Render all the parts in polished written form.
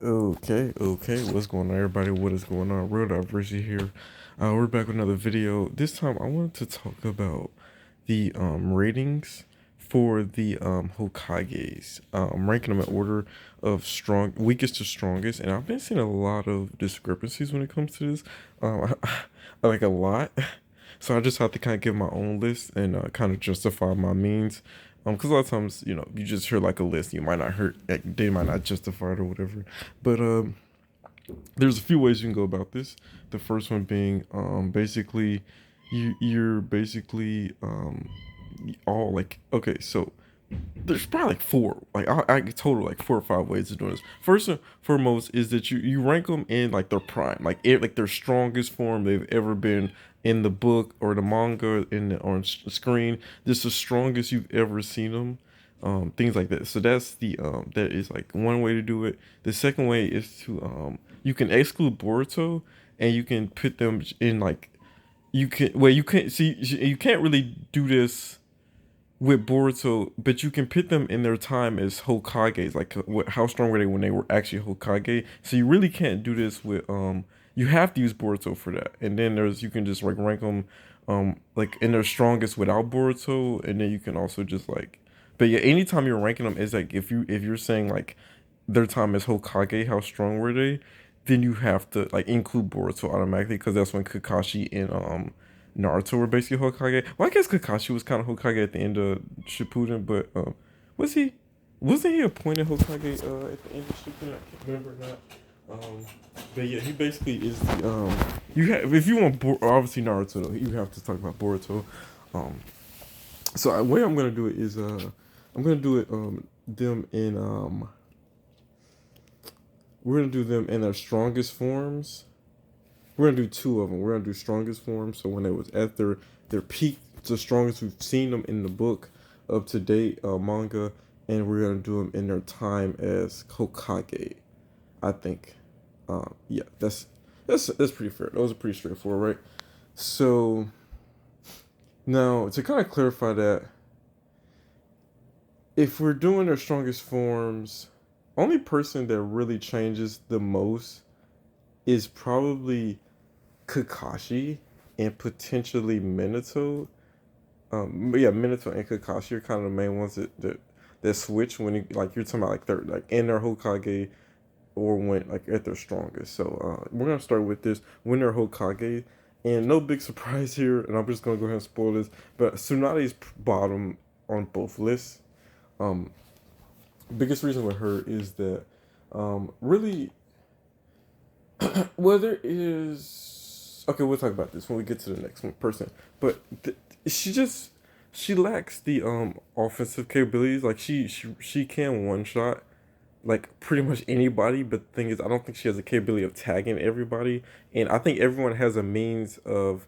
Okay. What's going on, everybody? What is going on? Real Diversity here. We're back with another video. This time, I wanted to talk about the ratings for the Hokages. Ranking them in order of weakest to strongest, and I've been seeing a lot of discrepancies when it comes to this. Like a lot. So I just have to kind of give my own list and kind of justify my means. Because a lot of times, you just hear like a list, you might not hear, like, they might not justify it or whatever. But there's a few ways you can go about this. The first one being, basically, you're basically all like, okay, so there's probably like four, like I total like 4 or 5 ways of doing this. First and foremost is that you rank them in like their prime, like their strongest form they've ever been in the book or the manga on screen. This is the strongest you've ever seen them. Things like that. So that's that is like one way to do it. The second way is to you can exclude Boruto and you can put them in like you can't see you can't really do this with Boruto, but you can pit them in their time as Hokages. Like, how strong were they when they were actually Hokage? So you really can't do this with You have to use Boruto for that, and then you can just like rank them, like in their strongest without Boruto, and then you can also just like, but yeah, anytime you're ranking them is like if you're saying like their time as Hokage, how strong were they? Then you have to like include Boruto automatically because that's when Kakashi and Naruto were basically Hokage. Well, I guess Kakashi was kind of Hokage at the end of Shippuden, but was he? Wasn't he appointed Hokage at the end of Shippuden? I can't remember that. But yeah, he basically is the You have if you want obviously Naruto though, you have to talk about Boruto. Um, so the way I'm gonna do it is I'm gonna do it them in we're gonna do them in their strongest forms. We're gonna do two of them. We're gonna do strongest form. So when it was at their peak, the strongest we've seen them in the book up to date manga, and we're gonna do them in their time as Hokage. I think, yeah, that's pretty fair. Those are pretty straightforward, right? So now to kind of clarify that, if we're doing their strongest forms, only person that really changes the most is probably Kakashi and potentially Minato. But yeah, Minato and Kakashi are kind of the main ones that switch when like you're talking about like they're like in their Hokage or when like at their strongest. So we're gonna start with this when they're Hokage, and no big surprise here. And I'm just gonna go ahead and spoil this, but Tsunade's bottom on both lists. Um, Biggest reason with her is that really well, there is. Okay, we'll talk about this when we get to the next one person. But she just she lacks the offensive capabilities. Like she can one shot like pretty much anybody. But the thing is, I don't think she has the capability of tagging everybody. And I think everyone has a means of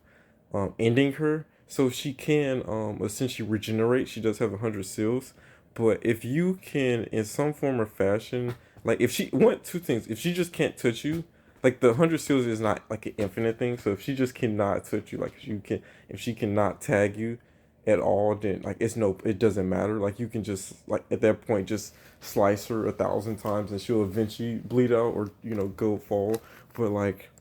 ending her. So she can essentially regenerate. She does have 100 seals. But if you can, in some form or fashion, like if she want two things, if she just can't touch you, like the 100 seals is not like an infinite thing. So if she just cannot touch you, like if she cannot tag you at all, then like it doesn't matter. Like you can just like at that point just slice her 1,000 times and she'll eventually bleed out or go fall. But like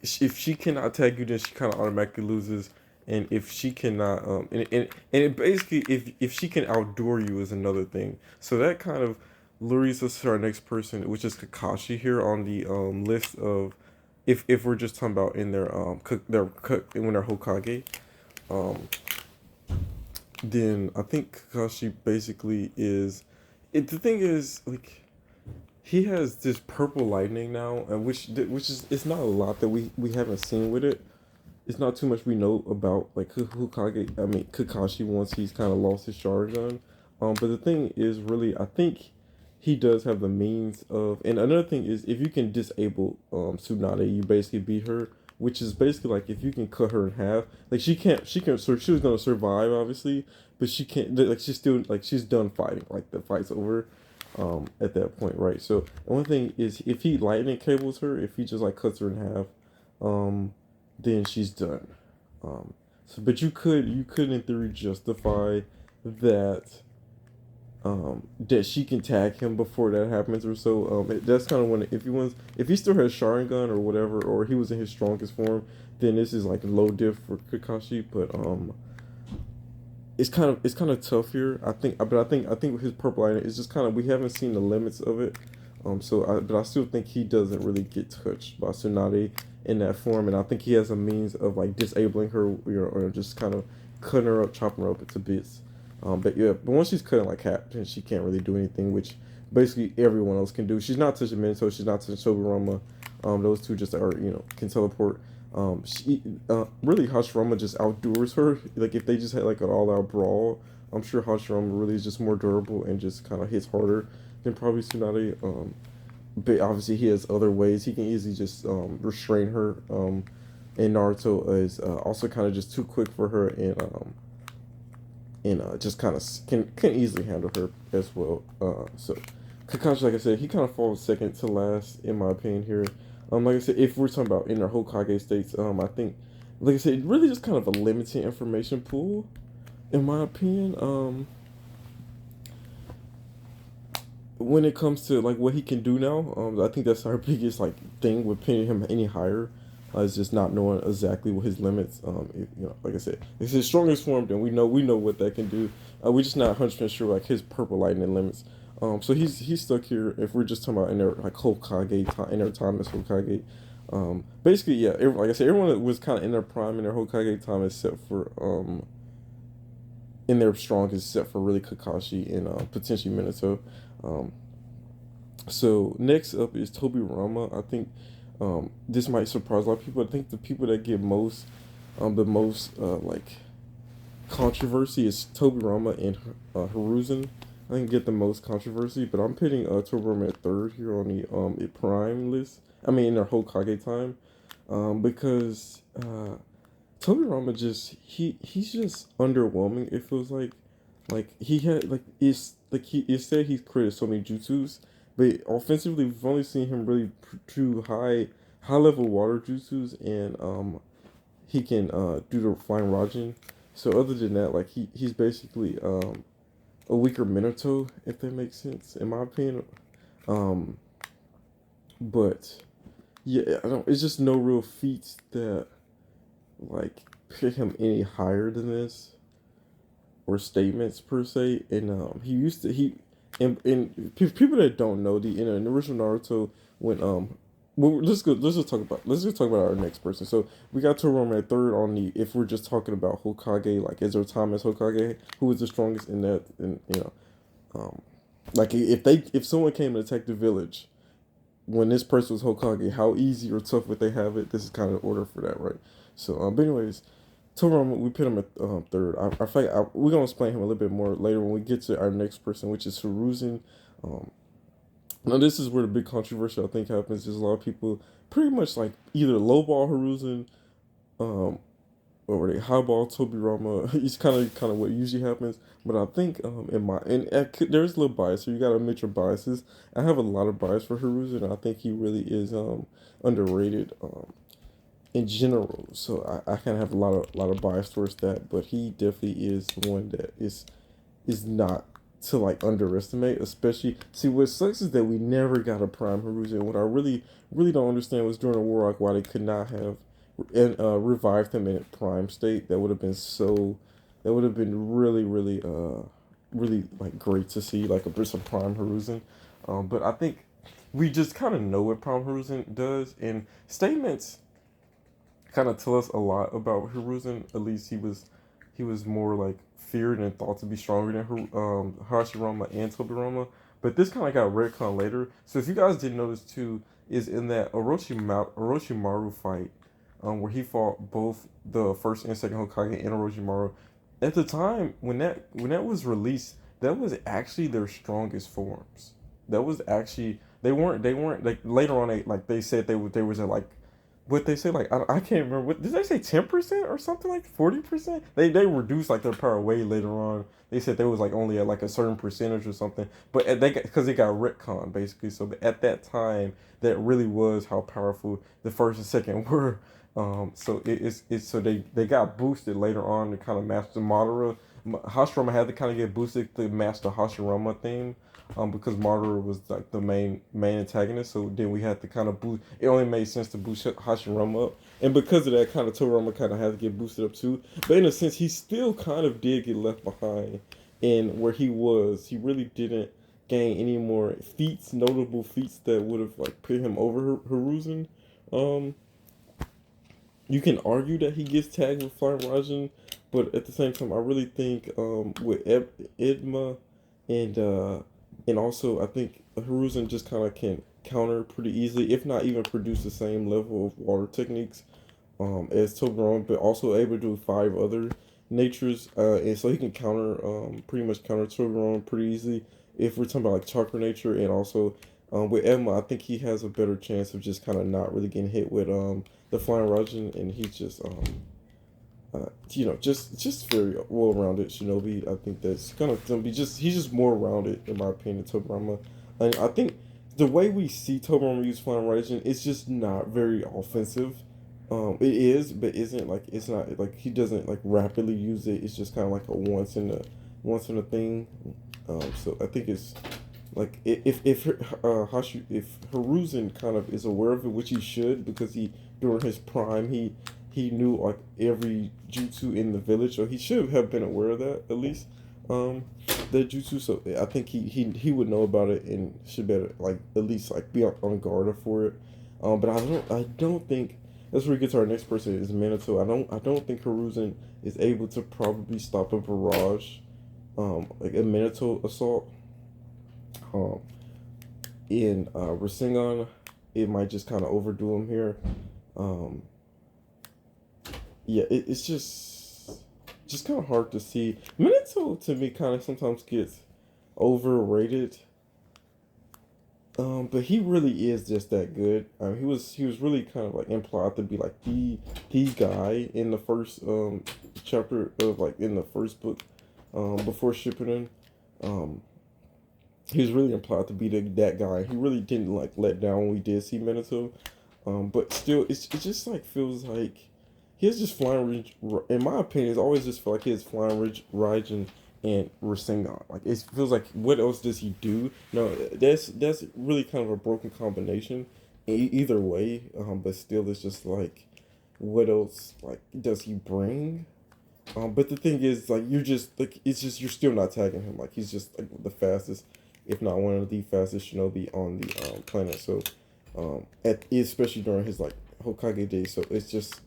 if she cannot tag you, then she kind of automatically loses. And if she cannot, and it basically, if she can outdoor you is another thing. So that kind of lures us to our next person, which is Kakashi here on the list of, if we're just talking about in their when they're Hokage, um, then I think Kakashi basically is. The thing is like he has this purple lightning now, and which is it's not a lot that we haven't seen with it. It's not too much we know about like Hokage. I mean Kakashi once he's kind of lost his Sharingan. But the thing is, really, I think he does have the means of. And another thing is, if you can disable Tsunade, you basically beat her. Which is basically like if you can cut her in half. Like she can't. She was gonna survive obviously, but she can't. Like she's still like she's done fighting. Like the fight's over. At that point, right? So the one thing is, if he lightning cables her, if he just like cuts her in half, then she's done. But you could in theory justify that that she can tag him before that happens or so. That's kind of when if he still has Sharingan or whatever, or he was in his strongest form, then this is like low diff for Kakashi. But it's kind of tough here. I think with his purple item, it's just kind of we haven't seen the limits of it. But I still think he doesn't really get touched by Tsunade in that form, and I think he has a means of like disabling her, or just kind of cutting her up, chopping her up into bits. But once she's cut in like half, then she can't really do anything, which basically everyone else can do. She's not touching Minato, she's not touching Tobirama. Those two just are, can teleport. Really Hashirama just outdoors her. Like if they just had like an all-out brawl, I'm sure Hashirama really is just more durable and just kind of hits harder than probably Tsunade. But obviously he has other ways. He can easily just restrain her. And Naruto is also kind of just too quick for her, and just kind of can easily handle her as well. So Kakashi, like I said, he kind of falls second to last in my opinion here. Like I said, if we're talking about inner Hokage states, I think, like I said, really just kind of a limited information pool, in my opinion. When it comes to like what he can do now, I think that's our biggest like thing with pinning him any higher. Is just not knowing exactly what his limits. Like I said, it's his strongest form, then we know what that can do. We're just not 100% sure like his purple lightning limits. So he's stuck here. If we're just talking about in their like Hokage time, in their time as Hokage, basically yeah. Like I said, everyone was kind of in their prime in their Hokage time, except for in their strongest, except for really Kakashi and potentially Minato. Um, so next up is Tobirama. I think this might surprise a lot of people. I think the people that get the most like controversy is Tobirama and Hiruzen. I think get the most controversy, but I'm putting Tobirama at third here on the Prime list. I mean, in their Hokage time, because Tobirama he's just underwhelming. It feels like he had like it said he's created so many jutsus, but offensively we've only seen him really do high level water jutsus, and he can do the flying Rajin. So other than that, like he's basically a weaker Minato, if that makes sense, in my opinion. Um, but yeah, I don't. It's just no real feats that like put him any higher than this, or statements per se. And he used to he and people that don't know in the original Naruto when well, let's just talk about our next person. So we got Toriyama at third on the if we're just talking about Hokage, like is there time as Hokage, who is the strongest in that, and um like if someone came and attacked the village when this person was Hokage, how easy or tough would they have it? This is kind of the order for that, right? So but anyways, Toriyama, we put him at third. I think we're gonna explain him a little bit more later when we get to our next person, which is Hiruzen. Um, Now this is where the big controversy I think happens. Is a lot of people pretty much like either lowball Hiruzen, um, or they highball Tobirama. It's kind of what usually happens. But I think there's a little bias, so you gotta admit your biases. I have a lot of bias for Hiruzen. I think he really is underrated in general. So I kind of have a lot of bias towards that. But he definitely is one that is not to like underestimate. Especially, see, what sucks is that we never got a prime Hiruzen. What I really don't understand was during the war arc why they could not have and revived him in prime state. That would have been so. That would have been really like great to see like just a prime Hiruzen. But I think we just kind of know what prime Hiruzen does, and statements kind of tell us a lot about Hiruzen. At least he was more like feared and thought to be stronger than Hashirama and Tobirama. But this kind of got retcon later. So if you guys didn't notice too, is in that Orochimaru fight, where he fought both the first and second Hokage and Orochimaru. At the time when that was released, that was actually their strongest forms. That was actually they weren't like later on they said they was at like what they say, like I can't remember, what did they say, 10% or something, like 40%. They reduced like their power way later on. They said they was like only at like a certain percentage or something, but because they got retcon basically. So at that time, that really was how powerful the first and second were. So it's so they got boosted later on to kind of match the Madara. Hashirama had to kind of get boosted to master Hashirama theme, because Madara was like the main antagonist. So then we had to kind of boost. It only made sense to boost Hashirama up, and because of that, kind of Toriyama kind of had to get boosted up too. But in a sense, he still kind of did get left behind in where he was. He really didn't gain any more feats, notable feats that would have like put him over Hiruzen. Um, you can argue that he gets tagged with Flying Rajan, but at the same time, I really think with Idma and also I think Hiruzen just kind of can counter pretty easily, if not even produce the same level of water techniques as Toblerone, but also able to do 5 other natures, and so he can counter pretty much counter Toblerone pretty easily. If we're talking about like chakra nature, and also with Emma, I think he has a better chance of just kind of not really getting hit with the Flying Rajan, and he's just just very well rounded Shinobi. I think that's gonna be just he's just more rounded in my opinion than Toblerone, and I think the way we see Toblerone use Flying Rajan is just not very offensive. It is, but isn't like it's not like he doesn't like rapidly use it. It's just kind of like a once in a thing. So I think it's like if Hiruzen kind of is aware of it, which he should, because he during his prime he knew like every jutsu in the village, so he should have been aware of that at least. That jutsu, so I think he would know about it and should better like at least like be on guard for it. But I don't think that's where we get to our next person is Minato. I don't think Hiruzen is able to probably stop a barrage, like a Minato assault. Um, in Rasengan, it might just kind of overdo him here. Um, yeah, it's just kind of hard to see. Minato to me kind of sometimes gets overrated. But he really is just that good. He was really kind of like implied to be like the guy in the first chapter of like in the first book, before Shippuden. Um, he was really implied to be that guy. He really didn't like let down when we did see Minato. But still, it just like feels like he has just flying ridge. In my opinion, it's always just feel like he has flying ridge, Raijin, and Rasengan. Like it feels like what else does he do? No, that's really kind of a broken combination. Either way, but still, it's just like what else like does he bring? But the thing is, like you're just like it's just you're still not tagging him. Like he's just like the fastest, if not one of the fastest shinobi on the planet. So, especially during his like Hokage days. So it's just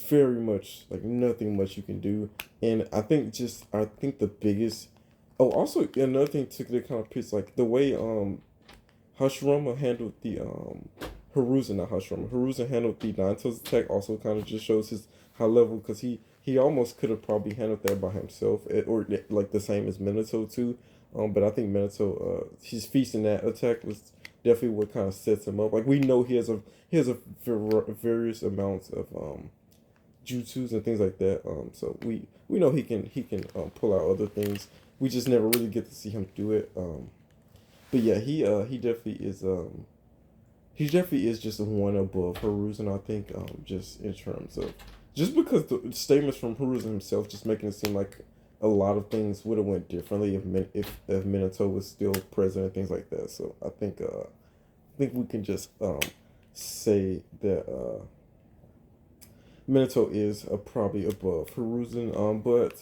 very much like nothing much you can do. And I think the biggest. Oh, also another thing to kind of piss like the way Hashirama handled the Hiruzen, not Hashirama. Hiruzen handled the Nine Tails attack also kind of just shows his high level, because he almost could have probably handled that by himself, or like the same as Minato too. But I think Minato, his feasting that attack was definitely what kind of sets him up. Like we know he has a various amounts of jutsus and things like that. So we know he can pull out other things. We just never really get to see him do it. But yeah, he definitely is just one above Hiruzen, I think, just in terms of just because the statements from Hiruzen himself just making it seem like a lot of things would have went differently if Minato was still present and things like that. So I think we can just say that Minato is probably above Hiruzen. But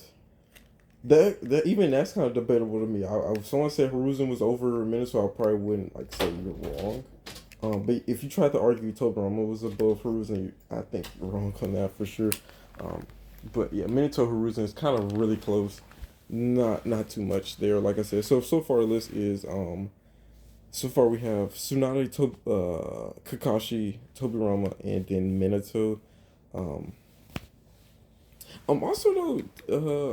that even that's kind of debatable to me. If someone said Hiruzen was over Minato, I probably wouldn't like say you're wrong. But if you tried to argue Toblerone was above Hiruzen, I think you're wrong on that for sure. Um, but yeah, Minato Hiruzen is kind of really close. Not too much there, like I said. So far the list is so far we have Tsunade, Kakashi, Tobirama, and then Minato. Um, also though,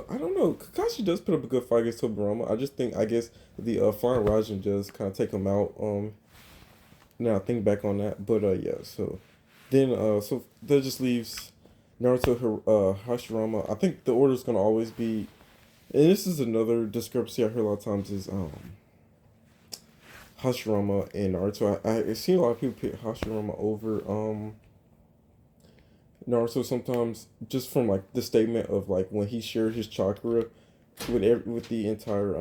I don't know. Kakashi does put up a good fight against Tobirama. I guess the Flying Rajan does kind of take him out. Now I think back on that, but yeah. So that just leaves Naruto, Hashirama. I think the order is gonna always be, and this is another discrepancy I hear a lot of times is Hashirama and Naruto. I see a lot of people pick Hashirama over Naruto sometimes, just from like the statement of like when he shared his chakra with the entire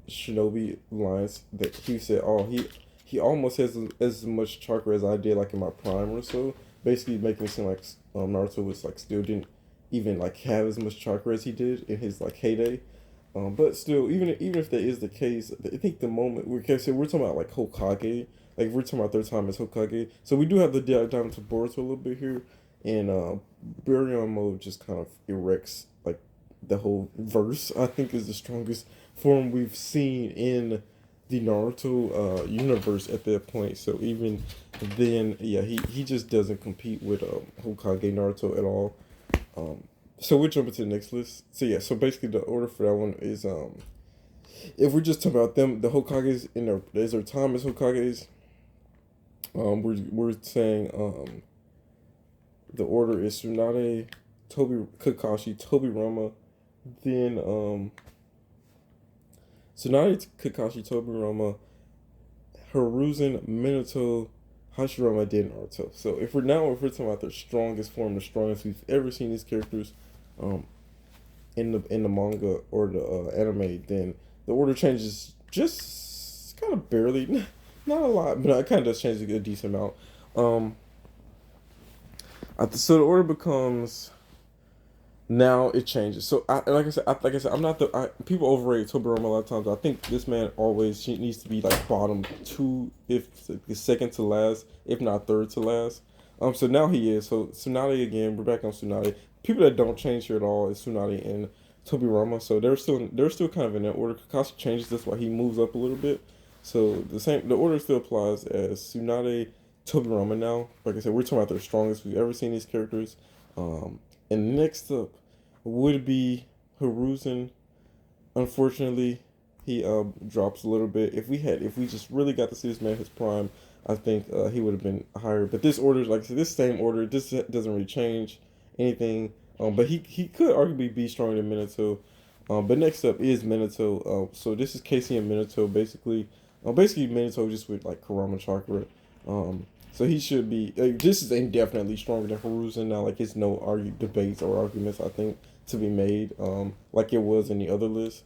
Shinobi lines that he said, oh, he almost has as much chakra as I did like in my prime or so, basically making it seem like Naruto was like still didn't even like have as much chakra as he did in his like heyday. But still, even if that is the case, I think the moment we're talking about like Hokage, like we're talking about third time as Hokage, so we do have the dive down to Boruto a little bit here, and Baryon mode just kind of erects like the whole verse. I think is the strongest form we've seen in the Naruto universe at that point. So even then, yeah, he just doesn't compete with Hokage Naruto at all. Um, so we're jumping to the next list. So yeah, so basically the order for that one is if we're just talking about them, the Hokages in their time as Hokages, we're saying the order is Tsunade, Kakashi, Tobirama, then Tsunade, Kakashi, Tobirama, Hiruzen, Minato, Hashirama, then Naruto. So if we're talking about the strongest form, the strongest we've ever seen these characters, um, in the manga or the anime, then the order changes just kind of barely, not a lot, but it kind of does change a decent amount. Um, so the order becomes now it changes. So like I said, I'm not people overrate Tobirama a lot of times. I think this man always needs to be like bottom two, if second to last, if not third to last. So now he is. So Tsunade again. We're back on Tsunade. People that don't change here at all is Tsunade and Tobirama. So they're still kind of in that order. Kakashi changes. That's why he moves up a little bit. So the order still applies as Tsunade, Tobirama now. Like I said, we're talking about the strongest we've ever seen these characters. And next up would be Hiruzen. Unfortunately, he drops a little bit. If we just really got to see this man his prime, I think he would have been higher. But this order, like I said, this same order, this doesn't really change anything. But he could arguably be stronger than Minato. But next up is Minato. So this is Casey and Minato basically. Basically Minato just with like Kurama chakra. So he should be. This is indefinitely stronger than Hiruzen now. Like it's no debates or arguments I think to be made. Like it was in the other list.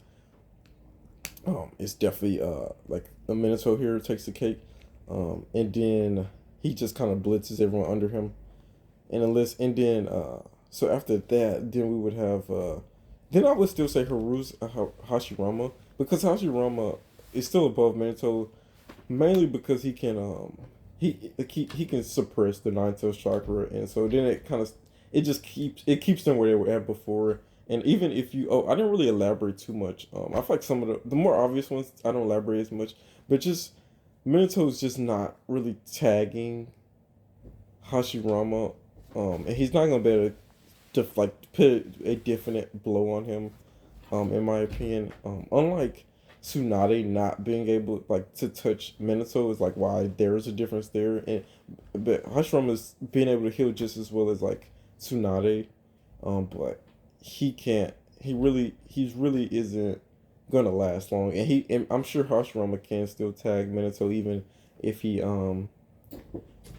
It's definitely like a Minato here takes the cake. And then he just kind of blitzes everyone under him in the list. And then so after that, then we would have then I would still say Hashirama, because Hashirama is still above Minato, mainly because he can he can suppress the nine tails chakra, and so then it keeps them where they were at before. And even if you I didn't really elaborate too much. I feel like some of the more obvious ones I don't elaborate as much, but just Minato's just not really tagging Hashirama, and he's not gonna be able to like put a definite blow on him. In my opinion, unlike Tsunade not being able like to touch Minato is like why there's a difference there, and but Hashirama's being able to heal just as well as like Tsunade, but he can't. He's really isn't gonna last long, and I'm sure Hashirama can still tag Minato even if he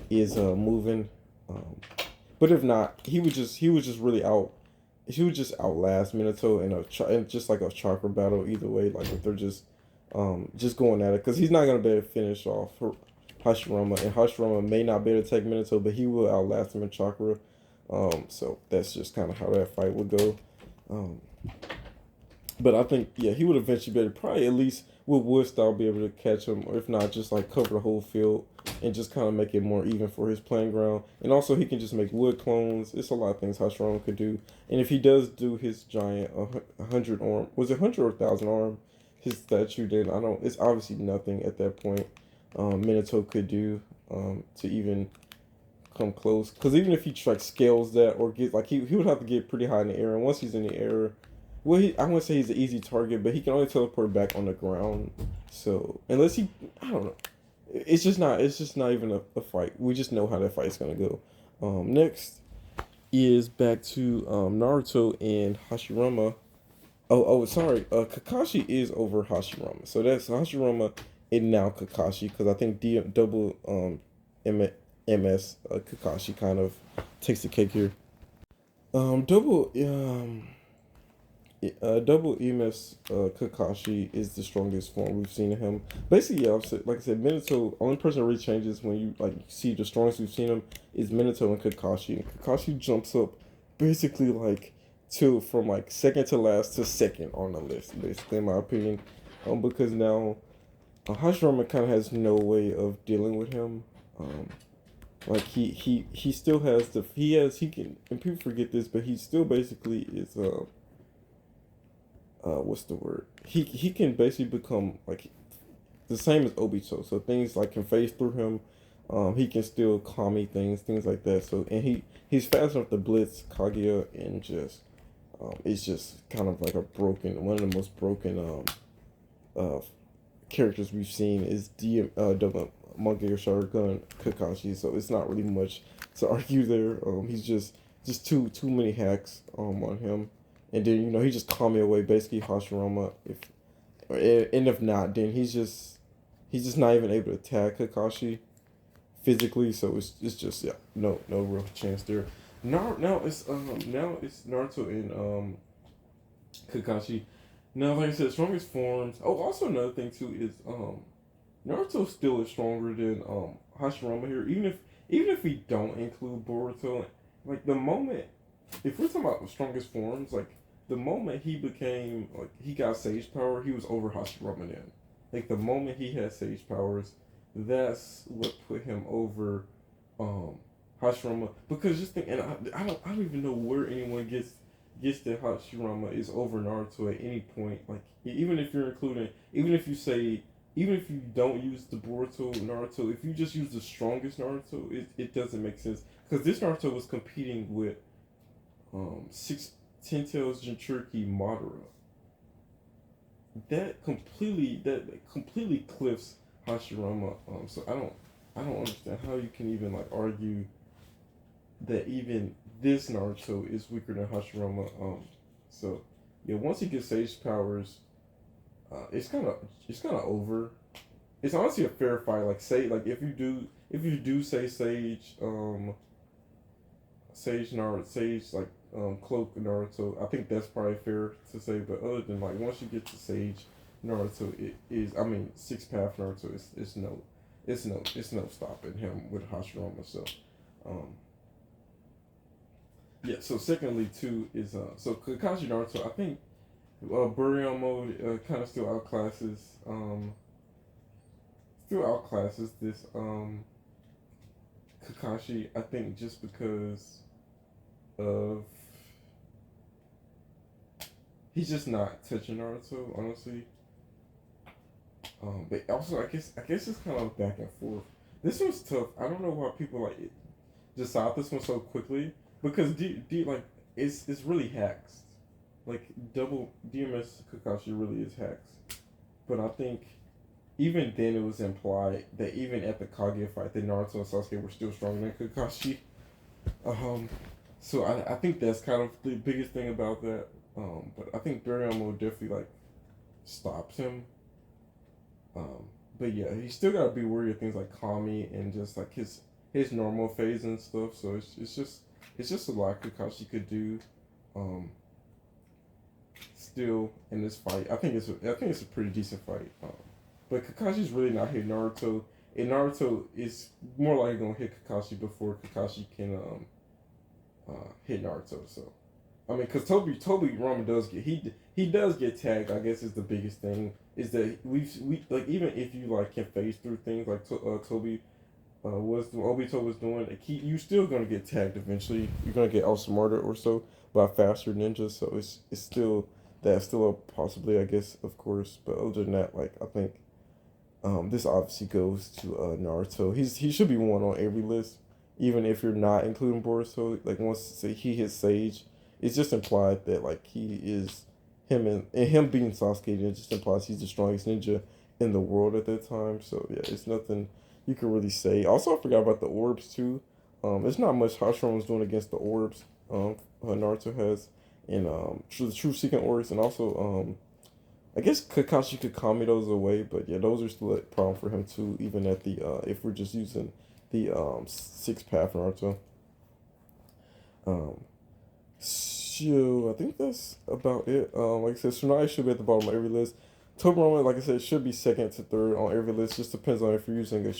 is moving, but if not, he was just really out. He would just outlast Minato in just like a chakra battle either way. Like if they're just going at it, because he's not gonna be able to finish off Hashirama, and Hashirama may not be able to take Minato, but he will outlast him in chakra. So that's just kind of how that fight would go. Um, but I think yeah, he would eventually be able to probably at least with wood style be able to catch him, or if not, just like cover the whole field and just kind of make it more even for his playing ground. And also he can just make wood clones. It's a lot of things Hashirama could do. And if he does do his giant 100 arm, was it 100 or 1,000 arm, his statue, then I don't. It's obviously nothing at that point. Minato could do to even come close. Because even if he like scales that or get like he would have to get pretty high in the air. And once he's in the air, well, I wouldn't say he's an easy target, but he can only teleport back on the ground. So unless I don't know. It's just not. It's just not even a fight. We just know how that fight's gonna go. Next is back to Naruto and Hashirama. Sorry. Kakashi is over Hashirama, so that's Hashirama and now Kakashi, because I think double MS Kakashi kind of takes the cake here. Double double EMS Kakashi is the strongest form we've seen of him. Basically, yeah, like I said, Minato. Only person that really changes when you like see the strongest we've seen him is Minato and Kakashi. And Kakashi jumps up basically like to from like second to last to second on the list, basically in my opinion. Because now Hashirama kind of has no way of dealing with him. Um, like he still has he can, and people forget this, but he still basically is what's the word? He can basically become like the same as Obito. So things like can phase through him. He can still Kami things like that. So and he's fast enough to blitz Kaguya and just it's just kind of like one of the most broken uh characters we've seen is the Monkey or Sharingan Kakashi. So it's not really much to argue there. He's just too many hacks on him. And then he just call me away basically Hashirama and if not then he's just not even able to attack Kakashi physically, so it's just yeah no real chance there. Now it's Naruto and Kakashi. Now like I said, strongest forms. Oh, also another thing too is Naruto still is stronger than Hashirama here, even if we don't include Boruto. Like the moment, if we're talking about the strongest forms, like the moment he became like he got Sage Power, he was over Hashirama then. Like the moment he had Sage Powers, that's what put him over um Hashirama. Because just think, and I don't even know where anyone gets that Hashirama is over Naruto at any point. Like even if you're including, even if you don't use the Boruto Naruto, if you just use the strongest Naruto, it doesn't make sense. Because this Naruto was competing with six Ten Tails Jinchuriki Madara. That completely cliffs Hashirama. So I don't understand how you can even like argue that even this Naruto is weaker than Hashirama. So yeah, once he gets Sage powers, it's kind of over. It's honestly a fair fight. Like say like if you do say Sage Naruto, Sage like Cloak Naruto, I think that's probably fair to say. But other than like once you get to Sage Naruto, it is I mean Six Path Naruto it's no stopping him with Hashirama. So um yeah. So secondly too is so Kakashi Naruto. I think Burial mode kind of still outclasses this Kakashi. I think just because of he's just not touching Naruto, honestly. But also, I guess it's kind of back and forth. This one's tough. I don't know why people like it, decide this one so quickly because like it's really hacks. Like double DMS Kakashi really is hacks. But I think even then it was implied that even at the Kaguya fight, that Naruto and Sasuke were still stronger than Kakashi. Um, so I think that's kind of the biggest thing about that. But I think Burial definitely like stops him. Um, but yeah, he still gotta be wary of things like Kami and just like his normal phase and stuff. So it's just a lot Kakashi could do. Um, Still in this fight, I think it's a pretty decent fight. But Kakashi's really not hitting Naruto, and Naruto is more likely gonna hit Kakashi before Kakashi can hit Naruto. So I mean, because Toby Rama does he does get tagged. I guess is the biggest thing is that we like even if you like can phase through things like Toby Obito was doing, like you still gonna get tagged eventually. You're gonna get outsmarted or so by faster ninjas. So it's still that's still a possibility, I guess, of course. But other than that, like I think this obviously goes to Naruto. He should be one on every list, even if you're not including Boruto. Like once say he hits Sage, it's just implied that like he is and him being Sasuke. It just implies he's the strongest ninja in the world at that time. So yeah, it's nothing you can really say. Also, I forgot about the orbs too. There's not much Hashirama was doing against the orbs. Naruto has, and the true seeking orbs, and also I guess Kakashi could calm those away, but yeah, those are still a problem for him too. Even at the if we're just using the six path Naruto. Um, So I think that's about it. Like I said, Tsunade should be at the bottom of every list. Toblerone, like I said, should be second to third on every list. Just depends on if you're using a